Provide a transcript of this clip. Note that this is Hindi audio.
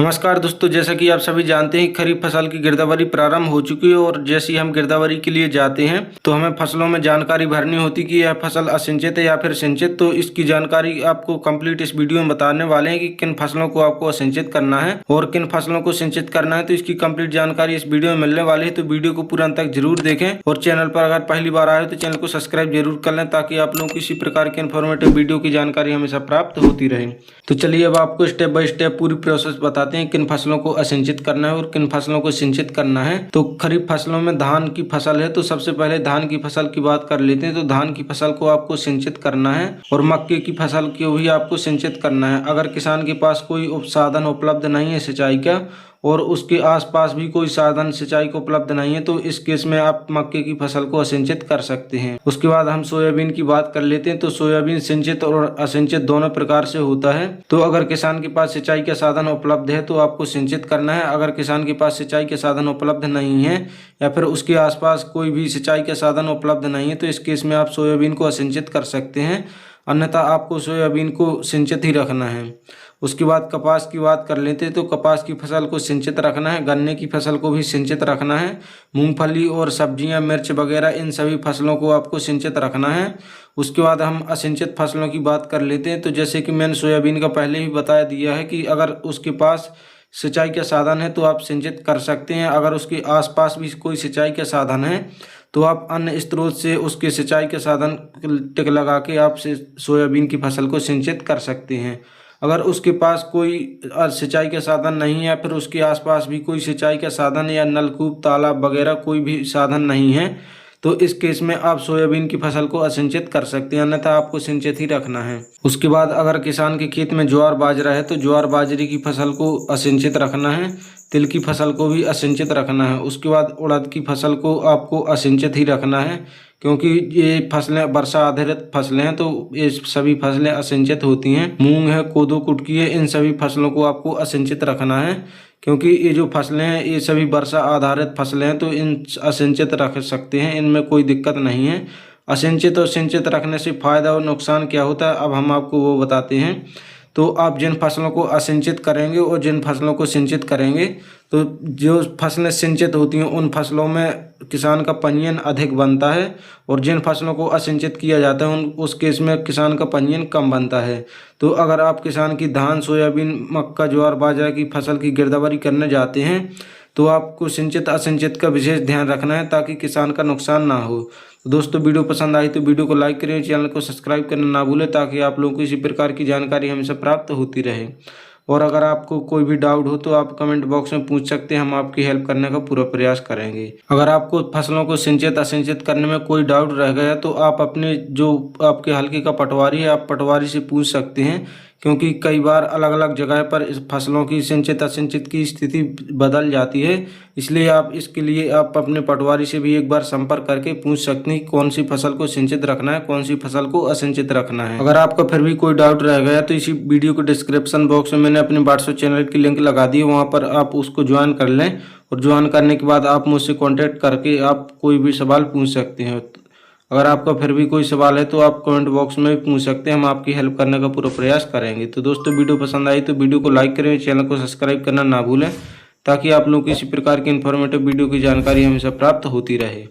नमस्कार दोस्तों, जैसा कि आप सभी जानते हैं खरीफ फसल की गिरदावरी प्रारंभ हो चुकी है और जैसे ही हम गिरदावरी के लिए जाते हैं तो हमें फसलों में जानकारी भरनी होती कि यह फसल असिंचित है या फिर सिंचित। तो इसकी जानकारी आपको कंप्लीट इस वीडियो में बताने वाले हैं कि किन फसलों को आपको असिंचित करना है और किन फसलों को सिंचित करना है। तो इसकी कंप्लीट जानकारी इस वीडियो में मिलने वाली है, तो वीडियो को पूरा अंत तक जरूर देखें और चैनल पर अगर पहली बार आए तो चैनल को सब्सक्राइब जरूर कर लें ताकि आप लोगों को किसी प्रकार के इन्फॉर्मेटिव वीडियो की जानकारी हमेशा प्राप्त होती रहे। तो चलिए अब आपको स्टेप बाय स्टेप पूरी प्रोसेस बताते हैं किन फसलों को असिंचित करना है और किन फसलों को सिंचित करना है। तो खरीफ फसलों में धान की फसल है, तो सबसे पहले धान की फसल की बात कर लेते हैं। तो धान की फसल को आपको सिंचित करना है और मक्के की फसल को भी आपको सिंचित करना है। अगर किसान के पास कोई साधन उपलब्ध नहीं है सिंचाई का और उसके आसपास भी कोई साधन सिंचाई को उपलब्ध नहीं है तो इस केस में आप मक्के की फसल को असिंचित कर सकते हैं। उसके बाद हम सोयाबीन की बात कर लेते हैं। तो सोयाबीन सिंचित और असिंचित दोनों प्रकार से होता है। तो अगर किसान के पास सिंचाई का साधन उपलब्ध है तो आपको सिंचित करना है। अगर किसान के पास सिंचाई के साधन उपलब्ध नहीं है या फिर उसके आसपास कोई भी सिंचाई का साधन उपलब्ध नहीं है तो इस केस में आप सोयाबीन को असिंचित कर सकते हैं, अन्यथा आपको सोयाबीन को सिंचित ही रखना है। उसके बाद कपास की बात कर लेते हैं। तो कपास की फसल को सिंचित रखना है, गन्ने की फसल को भी सिंचित रखना है, मूंगफली और सब्जियां, मिर्च वगैरह इन सभी फसलों को आपको सिंचित रखना है। उसके बाद हम असिंचित फसलों की बात कर लेते हैं। तो जैसे कि मैंने सोयाबीन का पहले ही बता दिया है कि अगर उसके पास सिंचाई का साधन है तो आप सिंचित कर सकते हैं। अगर उसके आसपास भी कोई सिंचाई का साधन है तो आप अन्य स्रोत से उसके सिंचाई के साधन टिक लगा के आप सोयाबीन की फसल को सिंचित कर सकते हैं। अगर उसके पास कोई सिंचाई का साधन नहीं है या फिर उसके आसपास भी कोई सिंचाई का साधन या नलकूप, तालाब वगैरह कोई भी साधन नहीं है तो इस केस में आप सोयाबीन की फसल को असिंचित कर सकते हैं, अन्यथा आपको सिंचित ही रखना है। उसके बाद अगर किसान के खेत में ज्वार बाजरा है तो ज्वार बाजरे की फसल को असिंचित रखना है, तिल की फसल को भी असिंचित रखना है। उसके बाद उड़द की फसल को आपको असिंचित ही रखना है क्योंकि ये फसलें वर्षा आधारित फसलें हैं तो ये सभी फसलें असिंचित होती हैं। मूंग है, कोदो, कुटकी है, इन सभी फसलों को आपको असिंचित रखना है क्योंकि ये जो फसलें हैं ये सभी वर्षा आधारित फसलें हैं तो इन असिंचित रख सकते हैं, इनमें कोई दिक्कत नहीं है। असिंचित और सिंचित रखने से फायदा और नुकसान क्या होता है अब हम आपको वो बताते हैं। तो आप जिन फसलों को असिंचित करेंगे और जिन फसलों को सिंचित करेंगे तो जो फसलें सिंचित होती हैं उन फसलों में किसान का पंजीयन अधिक बनता है और जिन फसलों को असिंचित किया जाता है उस केस में किसान का पंजीयन कम बनता है। तो अगर आप किसान की धान, सोयाबीन, मक्का, ज्वार बाजरा की फसल की गिरदावरी करने जाते हैं तो आपको सिंचित असिंचित का विशेष ध्यान रखना है ताकि किसान का नुकसान ना हो। तो दोस्तों वीडियो पसंद आई तो वीडियो को लाइक करें, चैनल को सब्सक्राइब करना ना भूलें ताकि आप लोगों को इसी प्रकार की जानकारी हमेशा प्राप्त होती रहे। और अगर आपको कोई भी डाउट हो तो आप कमेंट बॉक्स में पूछ सकते हैं, हम आपकी हेल्प करने का पूरा प्रयास करेंगे। अगर आपको फसलों को सिंचित असिंचित करने में कोई डाउट रह गया तो आप अपने जो आपके हल्के का पटवारी है आप पटवारी से पूछ सकते हैं क्योंकि कई बार अलग अलग जगह पर इस फसलों की सिंचित असिंचित की स्थिति बदल जाती है, इसलिए आप इसके लिए आप अपने पटवारी से भी एक बार संपर्क करके पूछ सकते हैं कौन सी फसल को सिंचित रखना है, कौन सी फसल को असिंचित रखना है। अगर आपका फिर भी कोई डाउट रह गया तो इसी वीडियो के डिस्क्रिप्शन बॉक्स में मैंने अपने व्हाट्सएप चैनल की लिंक लगा दी है, वहाँ पर आप उसको ज्वाइन कर लें और ज्वाइन करने के बाद आप मुझसे कॉन्टैक्ट करके आप कोई भी सवाल पूछ सकते हैं। अगर आपका फिर भी कोई सवाल है तो आप कमेंट बॉक्स में भी पूछ सकते हैं, हम आपकी हेल्प करने का पूरा प्रयास करेंगे। तो दोस्तों वीडियो पसंद आई तो वीडियो को लाइक करें, चैनल को सब्सक्राइब करना ना भूलें ताकि आप लोगों को इसी प्रकार की इन्फॉर्मेटिव वीडियो की जानकारी हमेशा प्राप्त होती रहे।